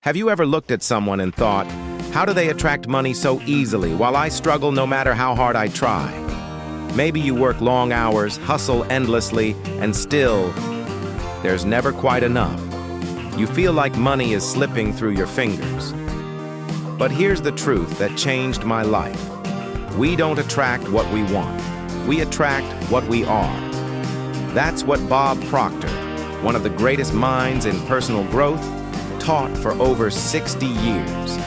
Have you ever looked at someone and thought, how do they attract money so easily while I struggle no matter how hard I try? Maybe you work long hours, hustle endlessly, and still, there's never quite enough. You feel like money is slipping through your fingers. But here's the truth that changed my life. We don't attract what we want. We attract what we are. That's what Bob Proctor, one of the greatest minds in personal growth, taught for over 60 years.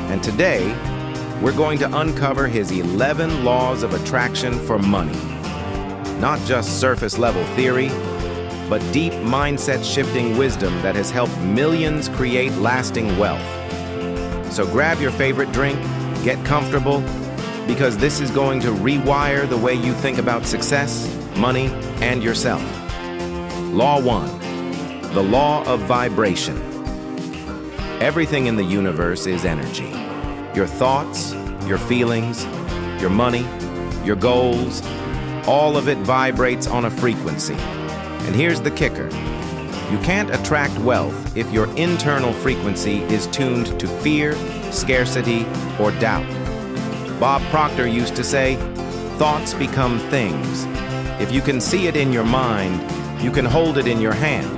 And today, we're going to uncover his 11 laws of attraction for money. Not just surface-level theory, but deep mindset-shifting wisdom that has helped millions create lasting wealth. So grab your favorite drink, get comfortable, because this is going to rewire the way you think about success, money, and yourself. Law 1, the law of vibration. Everything in the universe is energy. Your thoughts, your feelings, your money, your goals, all of it vibrates on a frequency. And here's the kicker. You can't attract wealth if your internal frequency is tuned to fear, scarcity, or doubt. Bob Proctor used to say, thoughts become things. If you can see it in your mind, you can hold it in your hand.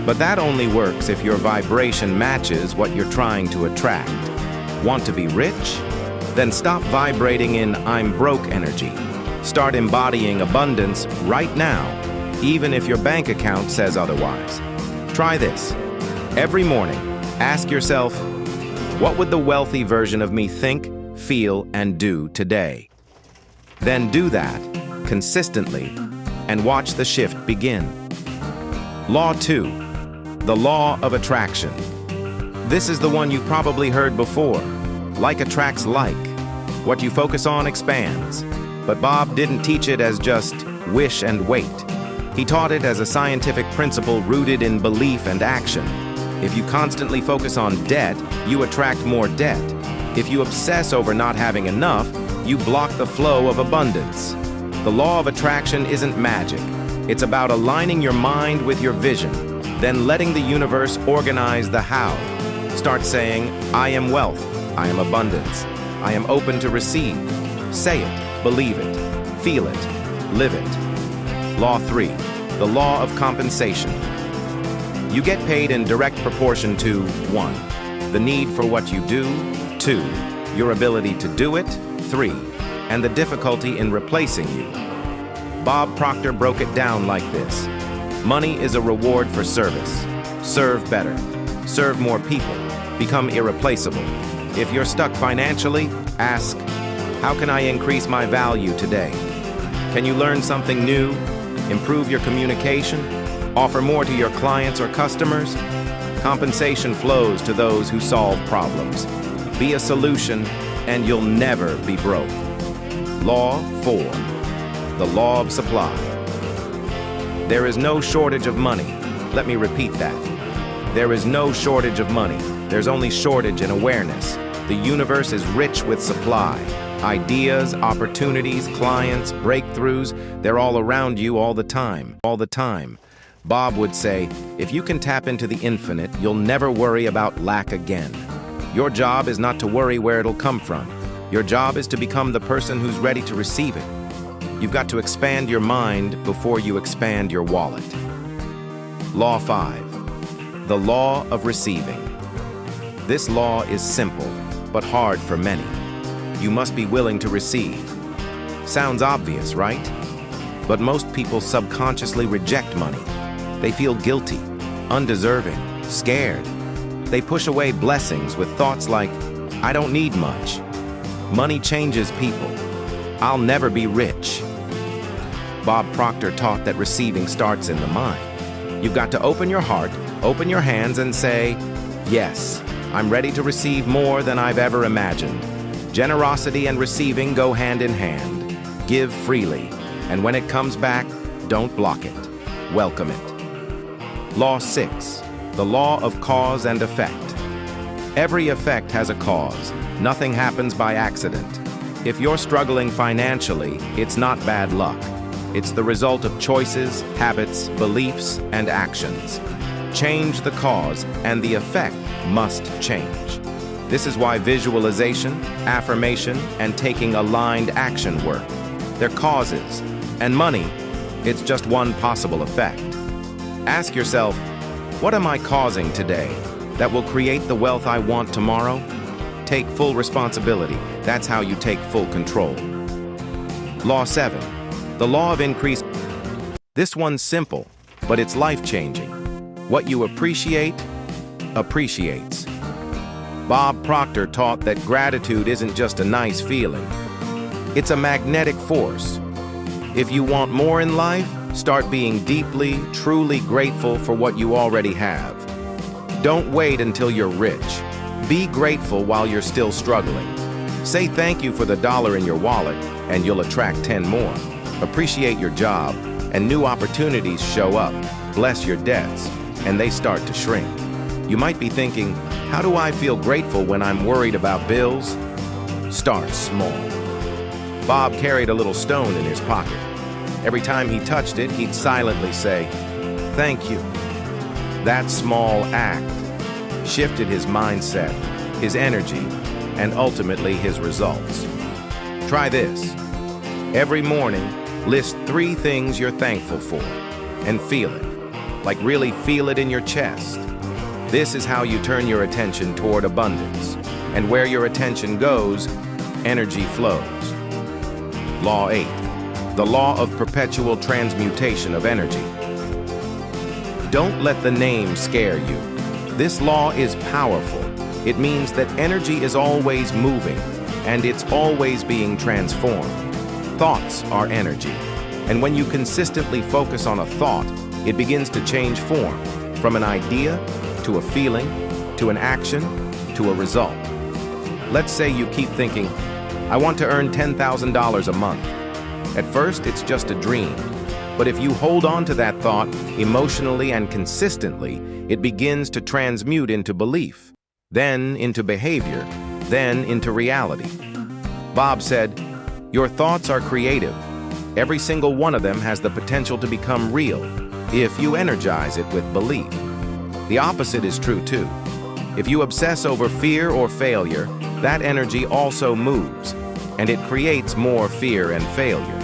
But that only works if your vibration matches what you're trying to attract. Want to be rich? Then stop vibrating in I'm broke energy. Start embodying abundance right now, even if your bank account says otherwise. Try this. Every morning, ask yourself, what would the wealthy version of me think, feel, and do today? Then do that consistently and watch the shift begin. Law 2, the law of attraction. This is the one you've probably heard before. Like attracts like. What you focus on expands. But Bob didn't teach it as just wish and wait. He taught it as a scientific principle rooted in belief and action. If you constantly focus on debt, you attract more debt. If you obsess over not having enough, you block the flow of abundance. The law of attraction isn't magic. It's about aligning your mind with your vision, then letting the universe organize the how. Start saying, I am wealth, I am abundance, I am open to receive. Say it, believe it, feel it, live it. Law 3, the law of compensation. You get paid in direct proportion to 1, the need for what you do, 2, your ability to do it, 3, and the difficulty in replacing you. Bob Proctor broke it down like this. Money is a reward for service. Serve better. Serve more people. Become irreplaceable. If you're stuck financially, ask, how can I increase my value today? Can you learn something new? Improve your communication? Offer more to your clients or customers? Compensation flows to those who solve problems. Be a solution, and you'll never be broke. Law 4, the law of supply. There is no shortage of money. Let me repeat that. There is no shortage of money. There's only shortage in awareness. The universe is rich with supply. Ideas, opportunities, clients, breakthroughs, they're all around you all the time. Bob would say, if you can tap into the infinite, you'll never worry about lack again. Your job is not to worry where it'll come from. Your job is to become the person who's ready to receive it. You've got to expand your mind before you expand your wallet. Law 5, the law of receiving. This law is simple, but hard for many. You must be willing to receive. Sounds obvious, right? But most people subconsciously reject money. They feel guilty, undeserving, scared. They push away blessings with thoughts like, I don't need much. Money changes people. I'll never be rich. Bob Proctor taught that receiving starts in the mind. You've got to open your heart, open your hands, and say, yes, I'm ready to receive more than I've ever imagined. Generosity and receiving go hand in hand. Give freely, and when it comes back, don't block it. Welcome it. Law 6, the law of cause and effect. Every effect has a cause. Nothing happens by accident. If you're struggling financially, it's not bad luck. It's the result of choices, habits, beliefs, and actions. Change the cause, and the effect must change. This is why visualization, affirmation, and taking aligned action work. They're causes, and money, it's just one possible effect. Ask yourself, what am I causing today that will create the wealth I want tomorrow? Take full responsibility. That's how you take full control. Law 7, the law of increase. This one's simple, but it's life-changing. What you appreciate, appreciates. Bob Proctor taught that gratitude isn't just a nice feeling. It's a magnetic force. If you want more in life, start being deeply, truly grateful for what you already have. Don't wait until you're rich. Be grateful while you're still struggling. Say thank you for the dollar in your wallet, and you'll attract 10 more. Appreciate your job, and new opportunities show up. Bless your debts, and they start to shrink. You might be thinking, how do I feel grateful when I'm worried about bills? Start small. Bob carried a little stone in his pocket. Every time he touched it, he'd silently say, "Thank you." That small act shifted his mindset, his energy, and ultimately his results. Try this. Every morning, list 3 things you're thankful for, and feel it. Like really feel it in your chest. This is how you turn your attention toward abundance. And where your attention goes, energy flows. Law 8, the law of perpetual transmutation of energy. Don't let the name scare you. This law is powerful. It means that energy is always moving, and it's always being transformed. Thoughts are energy, and when you consistently focus on a thought, it begins to change form, from an idea, to a feeling, to an action, to a result. Let's say you keep thinking, I want to earn $10,000 a month. At first, it's just a dream. But if you hold on to that thought emotionally and consistently, it begins to transmute into belief, then into behavior, then into reality. Bob said, your thoughts are creative. Every single one of them has the potential to become real if you energize it with belief. The opposite is true too. If you obsess over fear or failure, that energy also moves, and it creates more fear and failure.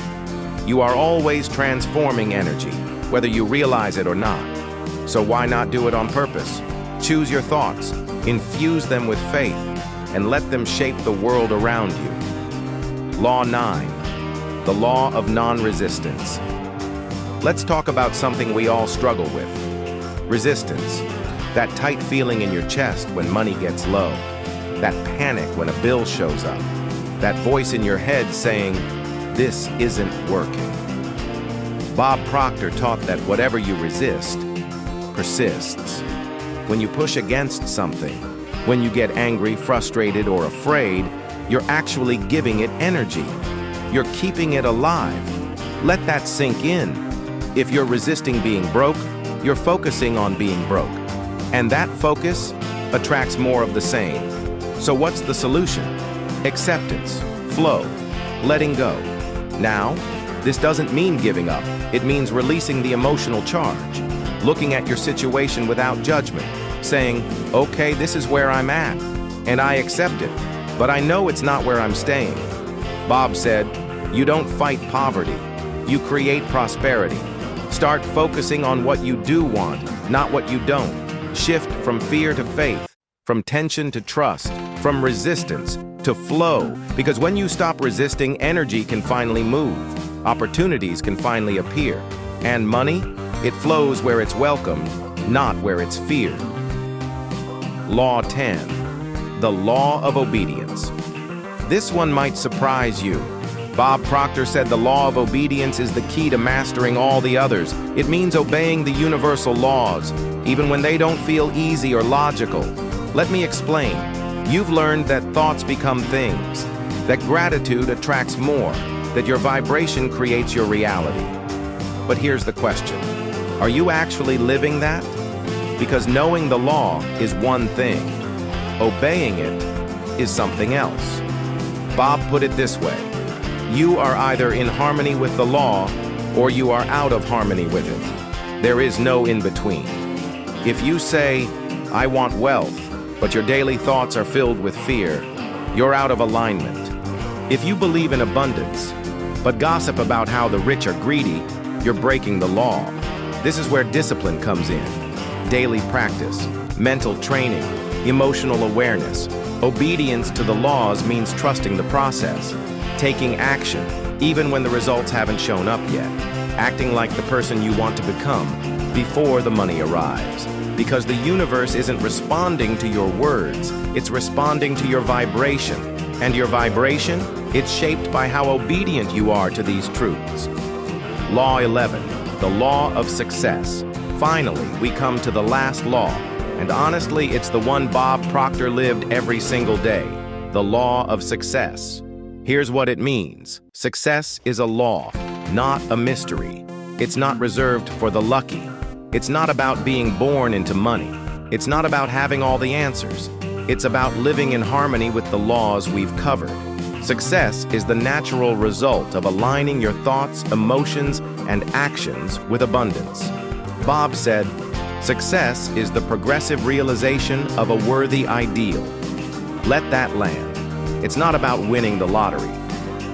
You are always transforming energy, whether you realize it or not. So why not do it on purpose? Choose your thoughts, infuse them with faith, and let them shape the world around you. Law 9, the law of non-resistance. Let's talk about something we all struggle with. Resistance, that tight feeling in your chest when money gets low, that panic when a bill shows up, that voice in your head saying, this isn't working. Bob Proctor taught that whatever you resist, persists. When you push against something, when you get angry, frustrated, or afraid, you're actually giving it energy. You're keeping it alive. Let that sink in. If you're resisting being broke, you're focusing on being broke. And that focus attracts more of the same. So what's the solution? Acceptance, flow, letting go. Now, this doesn't mean giving up. It means releasing the emotional charge, looking at your situation without judgment, saying, okay, this is where I'm at, and I accept it, but I know it's not where I'm staying. Bob said, you don't fight poverty, you create prosperity. Start focusing on what you do want, not what you don't. Shift from fear to faith, from tension to trust, from resistance to flow, because when you stop resisting, energy can finally move, opportunities can finally appear, and money, it flows where it's welcomed, not where it's feared. Law 10, the law of obedience. This one might surprise you. Bob Proctor said the law of obedience is the key to mastering all the others. It means obeying the universal laws, even when they don't feel easy or logical. Let me explain. You've learned that thoughts become things, that gratitude attracts more, that your vibration creates your reality. But here's the question. Are you actually living that? Because knowing the law is one thing. Obeying it is something else. Bob put it this way. You are either in harmony with the law or you are out of harmony with it. There is no in between. If you say, I want wealth, but your daily thoughts are filled with fear, you're out of alignment. If you believe in abundance, but gossip about how the rich are greedy, you're breaking the law. This is where discipline comes in. Daily practice, mental training, emotional awareness. Obedience to the laws means trusting the process, taking action, even when the results haven't shown up yet, acting like the person you want to become before the money arrives. Because the universe isn't responding to your words, it's responding to your vibration. And your vibration, it's shaped by how obedient you are to these truths. Law 11, the law of success. Finally, we come to the last law, and honestly, it's the one Bob Proctor lived every single day, the law of success. Here's what it means. Success is a law, not a mystery. It's not reserved for the lucky. It's not about being born into money. It's not about having all the answers. It's about living in harmony with the laws we've covered. Success is the natural result of aligning your thoughts, emotions, and actions with abundance. Bob said, "Success is the progressive realization of a worthy ideal." Let that land. It's not about winning the lottery.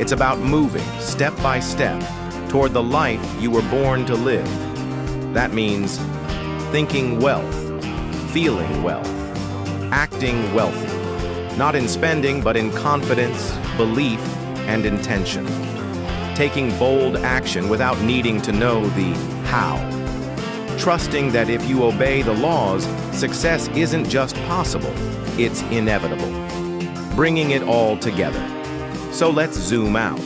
It's about moving, step by step, toward the life you were born to live. That means thinking wealth, feeling wealth, acting wealthy. Not in spending, but in confidence, belief, and intention. Taking bold action without needing to know the how. Trusting that if you obey the laws, success isn't just possible, it's inevitable. Bringing it all together. So let's zoom out.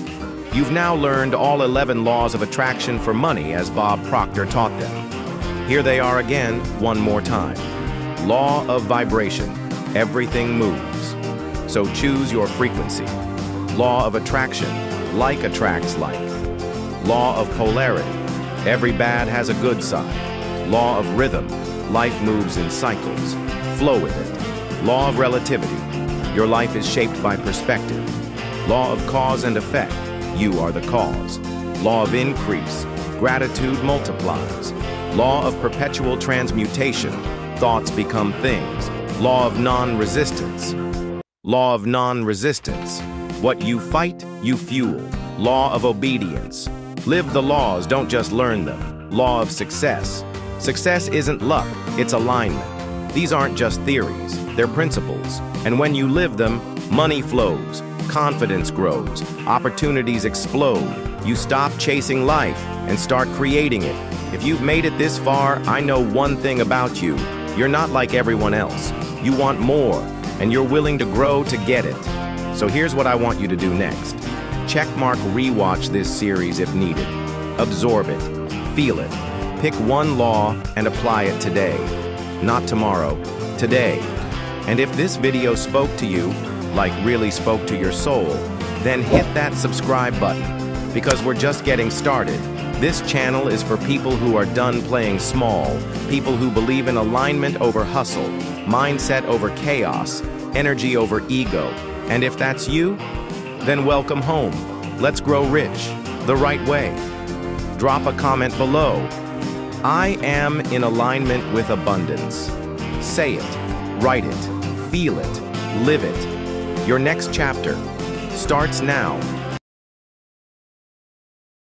You've now learned all 11 laws of attraction for money as Bob Proctor taught them. Here they are again, one more time. Law of vibration. Everything moves. So choose your frequency. Law of attraction. Like attracts like. Law of polarity. Every bad has a good side. Law of rhythm. Life moves in cycles. Flow with it. Law of relativity. Your life is shaped by perspective. Law of cause and effect. You are the cause. Law of increase. Gratitude multiplies. Law of perpetual transmutation. Thoughts become things. Law of non-resistance. Law of non-resistance. What you fight, you fuel. Law of obedience. Live the laws, don't just learn them. Law of success. Success isn't luck, it's alignment. These aren't just theories, they're principles. And when you live them, money flows, confidence grows, opportunities explode. You stop chasing life and start creating it. If you've made it this far, I know one thing about you. You're not like everyone else. You want more, and you're willing to grow to get it. So here's what I want you to do next. Checkmark rewatch this series if needed. Absorb it, feel it. Pick one law and apply it today. Not tomorrow, today. And if this video spoke to you, like really spoke to your soul, then hit that subscribe button, because we're just getting started. This channel is for people who are done playing small, people who believe in alignment over hustle, mindset over chaos, energy over ego. And if that's you, then welcome home. Let's grow rich, the right way. Drop a comment below. I am in alignment with abundance. Say it, write it, feel it, live it. Your next chapter starts now.